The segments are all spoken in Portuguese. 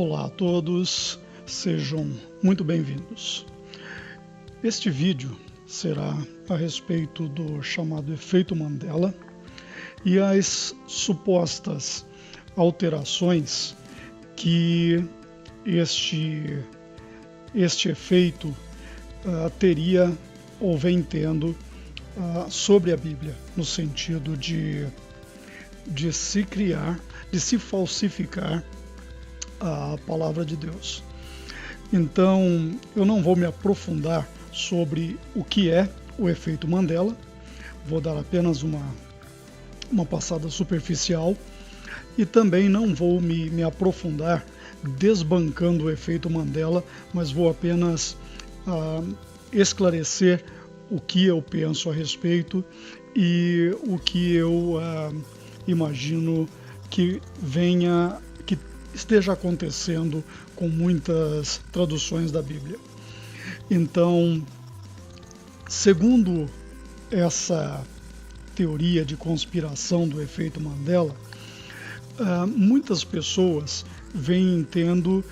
Olá a todos, sejam muito bem-vindos. Este vídeo será a respeito do chamado efeito Mandela e as supostas alterações que este efeito teria ou vem tendo sobre a Bíblia, no sentido de se criar, de se falsificar a palavra de Deus. Então, eu não vou me aprofundar sobre o que é o efeito Mandela, vou dar apenas uma passada superficial e também não vou me aprofundar desbancando o efeito Mandela, mas vou apenas esclarecer o que eu penso a respeito e o que eu imagino que esteja acontecendo com muitas traduções da Bíblia. Então, segundo essa teoria de conspiração do efeito Mandela, muitas pessoas vêm tendo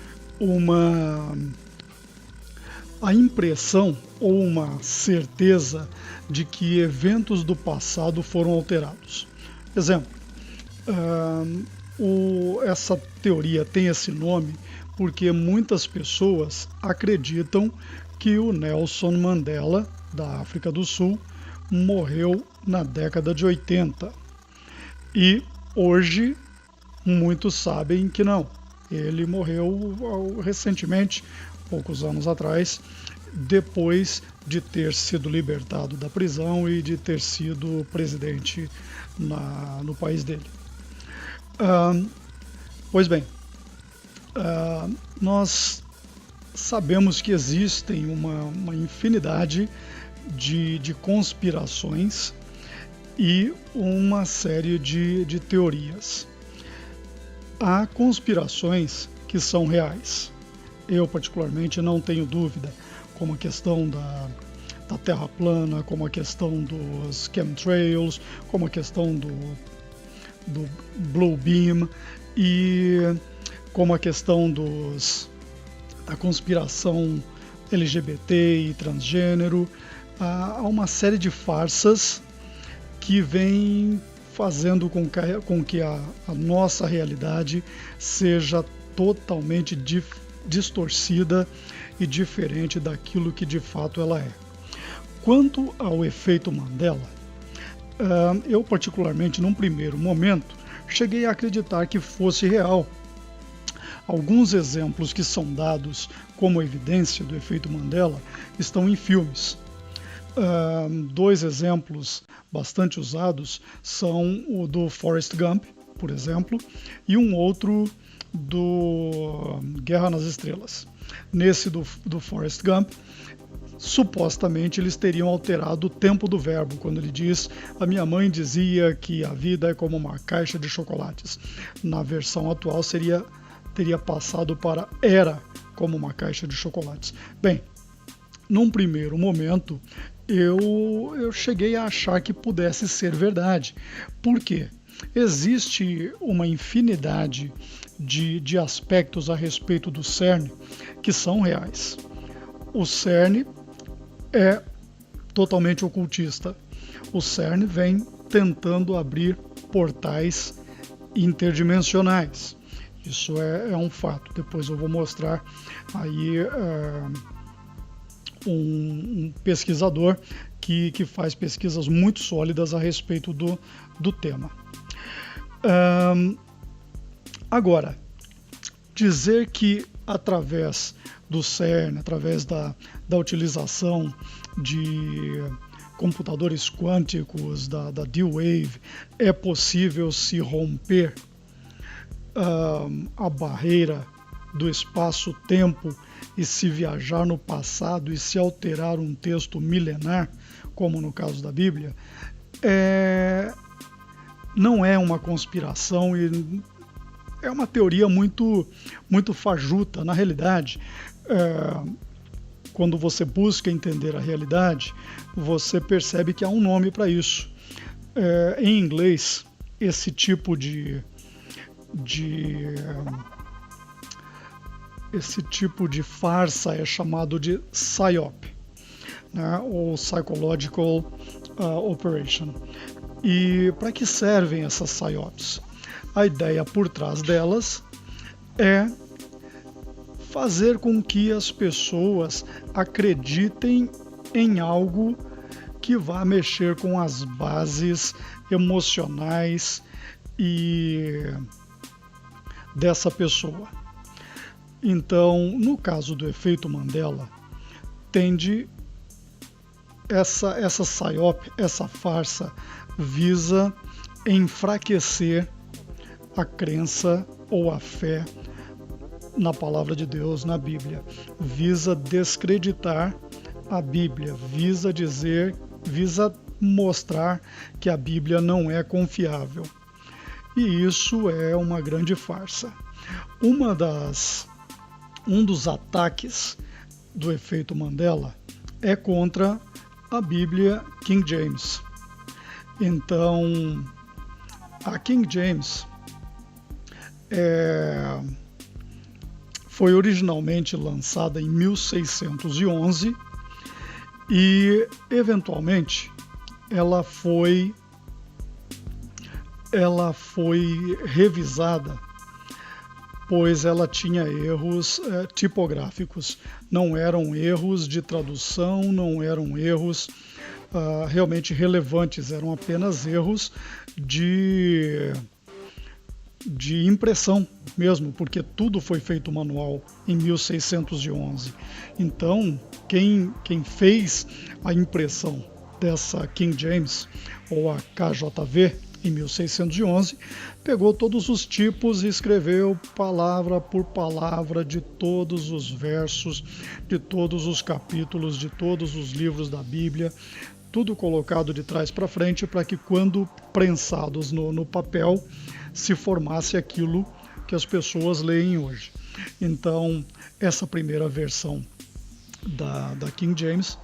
a impressão ou uma certeza de que eventos do passado foram alterados. Exemplo, essa teoria tem esse nome porque muitas pessoas acreditam que o Nelson Mandela, da África do Sul, morreu na década de 80. E hoje muitos sabem que não. Ele morreu recentemente, poucos anos atrás, depois de ter sido libertado da prisão e de ter sido presidente no país dele. Pois bem, nós sabemos que existem uma infinidade de conspirações e uma série de teorias. Há conspirações que são reais. Eu, particularmente, não tenho dúvida, como a questão da Terra plana, como a questão dos chemtrails, como a questão do Blue Beam e como a questão da conspiração LGBT e transgênero. Há uma série de farsas que vem fazendo com que a nossa realidade seja totalmente distorcida e diferente daquilo que de fato ela é. Quanto ao efeito Mandela, eu particularmente, num primeiro momento, cheguei a acreditar que fosse real. Alguns exemplos que são dados como evidência do efeito Mandela estão em filmes. Dois exemplos bastante usados são o do Forrest Gump, por exemplo, e um outro do Guerra nas Estrelas. Nesse do Forrest Gump, supostamente eles teriam alterado o tempo do verbo, quando ele diz: a minha mãe dizia que a vida é como uma caixa de chocolates. Na versão atual teria passado para era como uma caixa de chocolates. Bem, num primeiro momento eu cheguei a achar que pudesse ser verdade. Por quê? Existe uma infinidade de aspectos a respeito do CERN que são reais. O CERN é totalmente ocultista. O CERN vem tentando abrir portais interdimensionais. Isso é um fato. Depois eu vou mostrar aí um pesquisador que faz pesquisas muito sólidas a respeito do tema. Agora, dizer que através do CERN, através da utilização de computadores quânticos, da D-Wave, é possível se romper a barreira do espaço-tempo e se viajar no passado e se alterar um texto milenar, como no caso da Bíblia, não é uma conspiração e é uma teoria muito, muito fajuta. Na realidade, quando você busca entender a realidade, você percebe que há um nome para isso. Em inglês, esse tipo de esse tipo de farsa é chamado de PSYOP, né, ou Psychological Operation. E para que servem essas PSYOPs? A ideia por trás delas é fazer com que as pessoas acreditem em algo que vá mexer com as bases emocionais e dessa pessoa. Então, no caso do efeito Mandela, tende essa PSYOP, essa farsa, visa enfraquecer a crença ou a fé na palavra de Deus, na Bíblia. Visa descreditar a Bíblia, visa mostrar que a Bíblia não é confiável. E isso é uma grande farsa. Um dos ataques do efeito Mandela é contra a Bíblia King James. Então, a King James foi originalmente lançada em 1611 e, eventualmente, ela foi revisada, pois ela tinha erros tipográficos. Não eram erros de tradução, não eram erros realmente relevantes, eram apenas erros de impressão mesmo, porque tudo foi feito manual em 1611. Então, quem fez a impressão dessa King James, ou a KJV, em 1611, pegou todos os tipos e escreveu palavra por palavra de todos os versos, de todos os capítulos, de todos os livros da Bíblia, tudo colocado de trás para frente, para que quando prensados no papel se formasse aquilo que as pessoas leem hoje. Então, essa primeira versão da King James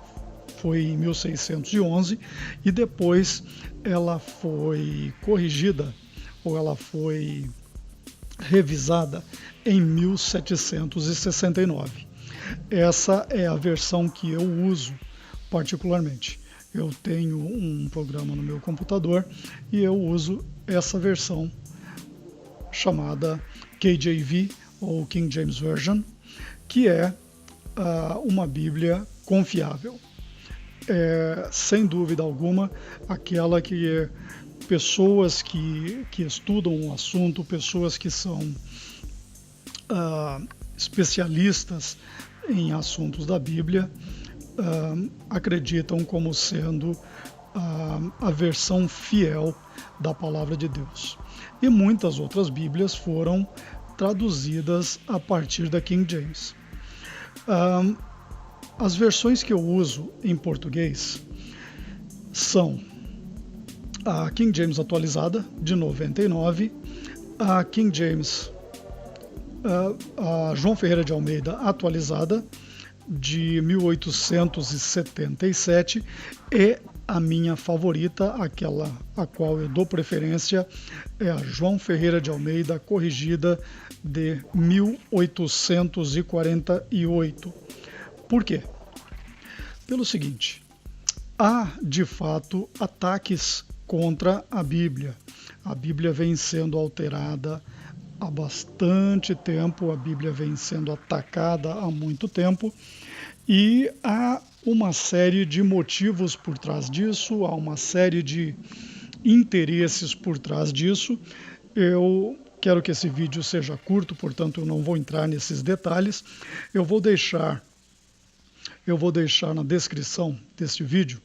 foi em 1611 e depois ela foi corrigida, ou ela foi revisada em 1769. Essa é a versão que eu uso particularmente. Eu tenho um programa no meu computador e eu uso essa versão chamada KJV, ou King James Version, que é uma Bíblia confiável. Sem dúvida alguma, aquela que pessoas que estudam o assunto, pessoas que são especialistas em assuntos da Bíblia, acreditam como sendo a versão fiel da palavra de Deus. E muitas outras Bíblias foram traduzidas a partir da King James. As versões que eu uso em português são a King James atualizada, de 99, a King James, a João Ferreira de Almeida atualizada, de 1877, e a minha favorita, aquela a qual eu dou preferência, é a João Ferreira de Almeida corrigida, de 1848. Por quê? Pelo seguinte, há de fato ataques contra a Bíblia. A Bíblia vem sendo alterada há bastante tempo, a Bíblia vem sendo atacada há muito tempo, e há uma série de motivos por trás disso, há uma série de interesses por trás disso. Eu quero que esse vídeo seja curto, portanto eu não vou entrar nesses detalhes. Eu vou deixar na descrição deste vídeo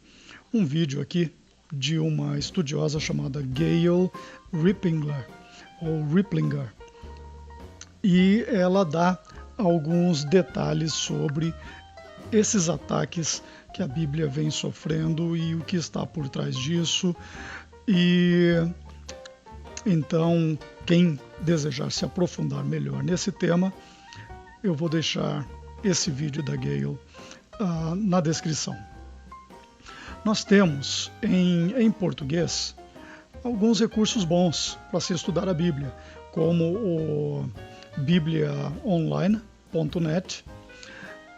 um vídeo aqui de uma estudiosa chamada Gayle Riplinger, e ela dá alguns detalhes sobre esses ataques que a Bíblia vem sofrendo e o que está por trás disso. E então, quem desejar se aprofundar melhor nesse tema, eu vou deixar esse vídeo da Gayle na descrição. Nós temos em português alguns recursos bons para se estudar a Bíblia, como o Bíblia Online,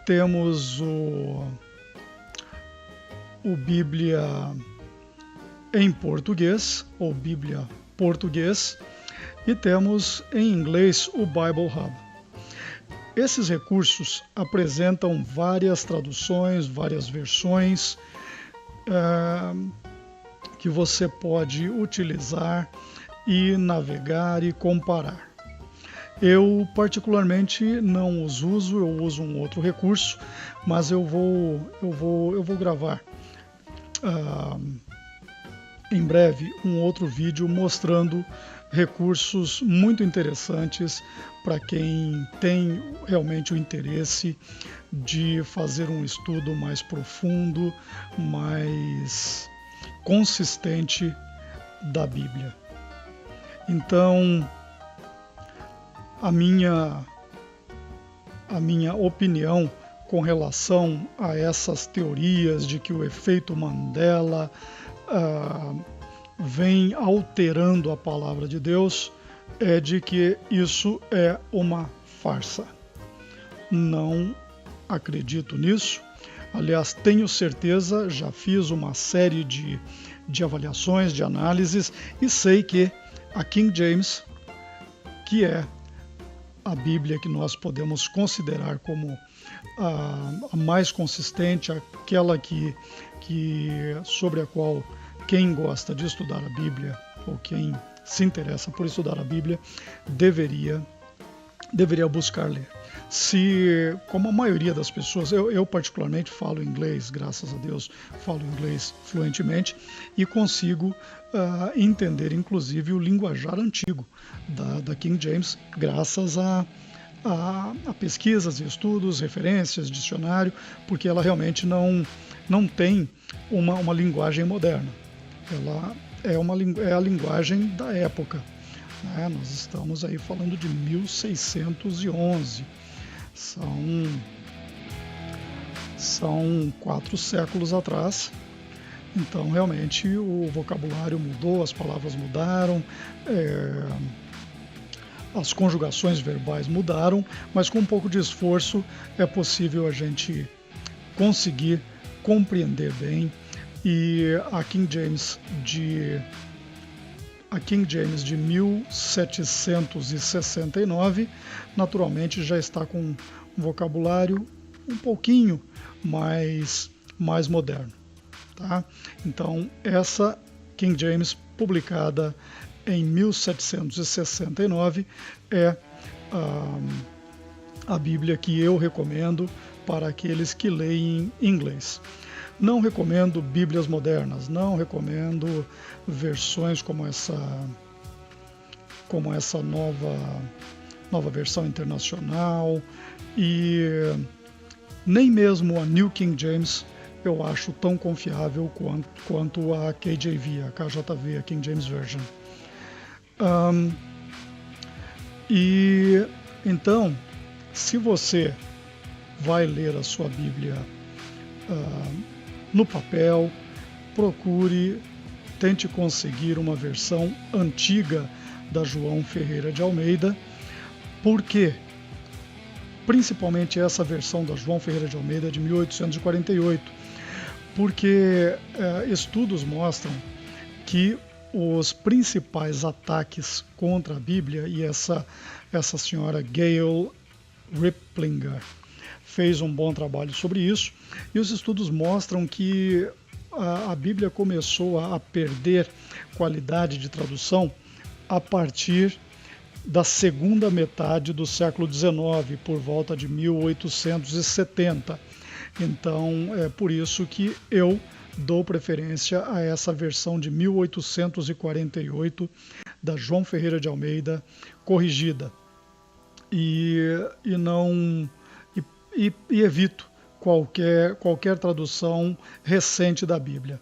temos o Bíblia em português, ou Bíblia português, e temos em inglês o Bible Hub. Esses recursos apresentam várias traduções, várias versões que você pode utilizar e navegar e comparar. Eu particularmente não os uso, eu uso um outro recurso, mas eu vou gravar em breve um outro vídeo mostrando recursos muito interessantes para quem tem realmente o interesse de fazer um estudo mais profundo, mais consistente da Bíblia. Então, a minha opinião com relação a essas teorias de que o efeito Mandela vem alterando a palavra de Deus é de que isso é uma farsa. Não acredito nisso. Aliás, tenho certeza, já fiz uma série de avaliações, de análises, e sei que a King James, que é a Bíblia que nós podemos considerar como a mais consistente, aquela sobre a qual quem gosta de estudar a Bíblia, ou quem se interessa por estudar a Bíblia, deveria buscar ler. Se, como a maioria das pessoas, eu particularmente falo inglês, graças a Deus, falo inglês fluentemente e consigo entender, inclusive, o linguajar antigo da King James, graças a pesquisas e estudos, referências, dicionário, porque ela realmente não tem uma linguagem moderna. Ela é a linguagem da época. Nós estamos aí falando de 1611. São 4 séculos atrás. Então, realmente, o vocabulário mudou, as palavras mudaram, as conjugações verbais mudaram, mas com um pouco de esforço é possível a gente conseguir compreender bem. E a King James de 1769, naturalmente, já está com um vocabulário um pouquinho mais moderno. Tá? Então, essa King James, publicada em 1769, é a Bíblia que eu recomendo para aqueles que leem inglês. Não recomendo Bíblias modernas, não recomendo versões como essa nova versão internacional, e nem mesmo a New King James eu acho tão confiável quanto a KJV, a KJV, a King James Version. E então, se você vai ler a sua Bíblia no papel, tente conseguir uma versão antiga da João Ferreira de Almeida. Por quê? Principalmente essa versão da João Ferreira de Almeida de 1848, porque estudos mostram que os principais ataques contra a Bíblia, e essa senhora Gayle Riplinger fez um bom trabalho sobre isso, e os estudos mostram que a Bíblia começou a perder qualidade de tradução a partir da segunda metade do século XIX, por volta de 1870. Então, é por isso que eu dou preferência a essa versão de 1848 da João Ferreira de Almeida, corrigida. E evito qualquer tradução recente da Bíblia.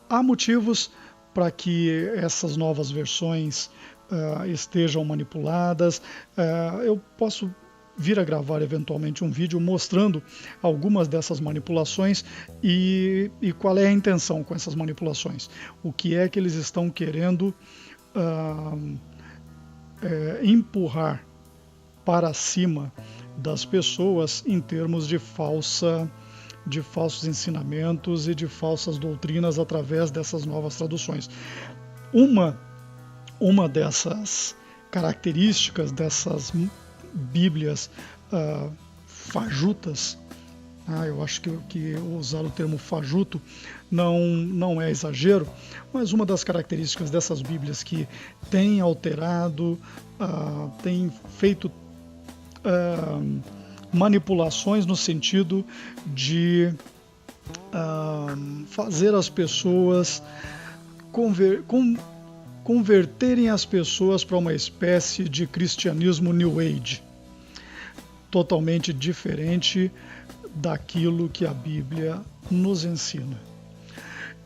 Há motivos para que essas novas versões estejam manipuladas. Eu posso vir a gravar eventualmente um vídeo mostrando algumas dessas manipulações e qual é a intenção com essas manipulações. O que é que eles estão querendo empurrar para cima das pessoas em termos de falsos ensinamentos e de falsas doutrinas através dessas novas traduções. Uma dessas características dessas Bíblias fajutas, eu acho que usar o termo fajuto não é exagero, mas uma das características dessas Bíblias que tem alterado, tem feito manipulações no sentido de fazer as pessoas converterem as pessoas para uma espécie de cristianismo New Age, totalmente diferente daquilo que a Bíblia nos ensina.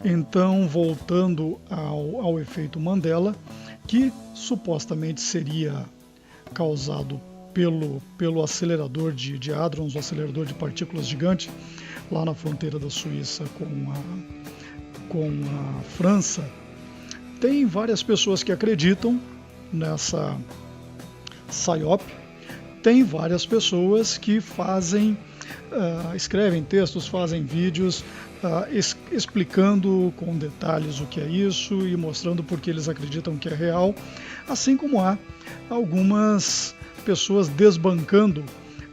Então, voltando ao efeito Mandela, que supostamente seria causado pelo acelerador de hadrons, o acelerador de partículas gigante, lá na fronteira da Suíça com a França, tem várias pessoas que acreditam nessa PSYOP, tem várias pessoas que escrevem textos, fazem vídeos explicando com detalhes o que é isso e mostrando por que eles acreditam que é real, assim como há algumas pessoas desbancando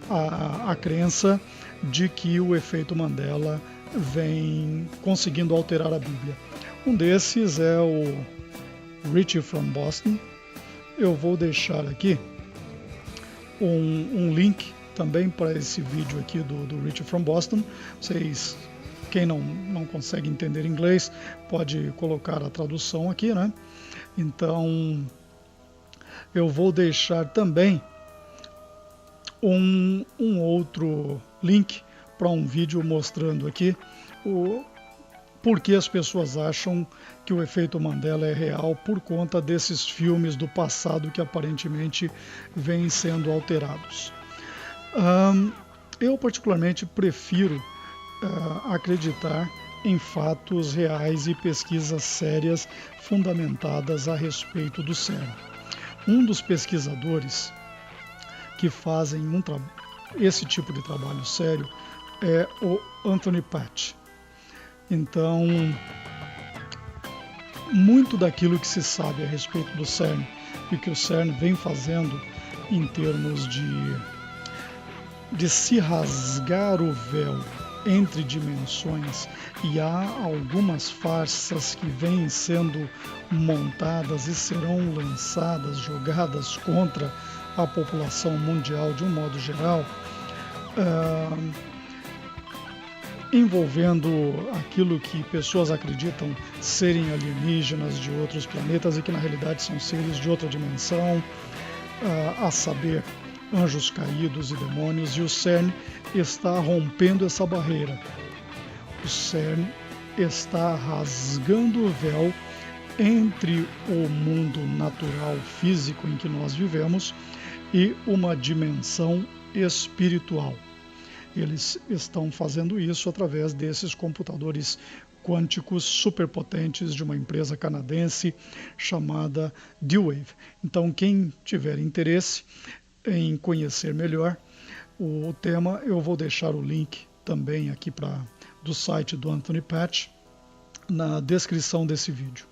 a crença de que o efeito Mandela vem conseguindo alterar a Bíblia. Um desses é o Richie from Boston. Eu vou deixar aqui um link também para esse vídeo aqui do Richie from Boston. Vocês, quem não consegue entender inglês, pode colocar a tradução aqui, né? Então, eu vou deixar também um outro link para um vídeo mostrando aqui por que as pessoas acham que o efeito Mandela é real por conta desses filmes do passado que aparentemente vêm sendo alterados. Eu particularmente prefiro acreditar em fatos reais e pesquisas sérias fundamentadas a respeito do CERN. Um dos pesquisadores que fazem esse tipo de trabalho sério é o Anthony Patch. Então, muito daquilo que se sabe a respeito do CERN e que o CERN vem fazendo em termos de se rasgar o véu entre dimensões, e há algumas farsas que vêm sendo montadas e serão lançadas, jogadas contra a população mundial de um modo geral, envolvendo aquilo que pessoas acreditam serem alienígenas de outros planetas e que na realidade são seres de outra dimensão, a saber, anjos caídos e demônios, e o CERN está rompendo essa barreira. O CERN está rasgando o véu entre o mundo natural físico em que nós vivemos e uma dimensão espiritual. Eles estão fazendo isso através desses computadores quânticos superpotentes de uma empresa canadense chamada D-Wave. Então, quem tiver interesse em conhecer melhor o tema, eu vou deixar o link também aqui do site do Anthony Patch na descrição desse vídeo.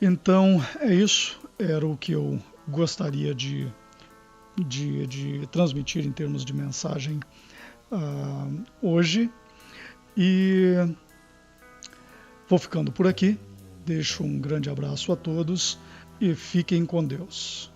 Então, é isso. Era o que eu gostaria de transmitir em termos de mensagem hoje, e vou ficando por aqui. Deixo um grande abraço a todos e fiquem com Deus.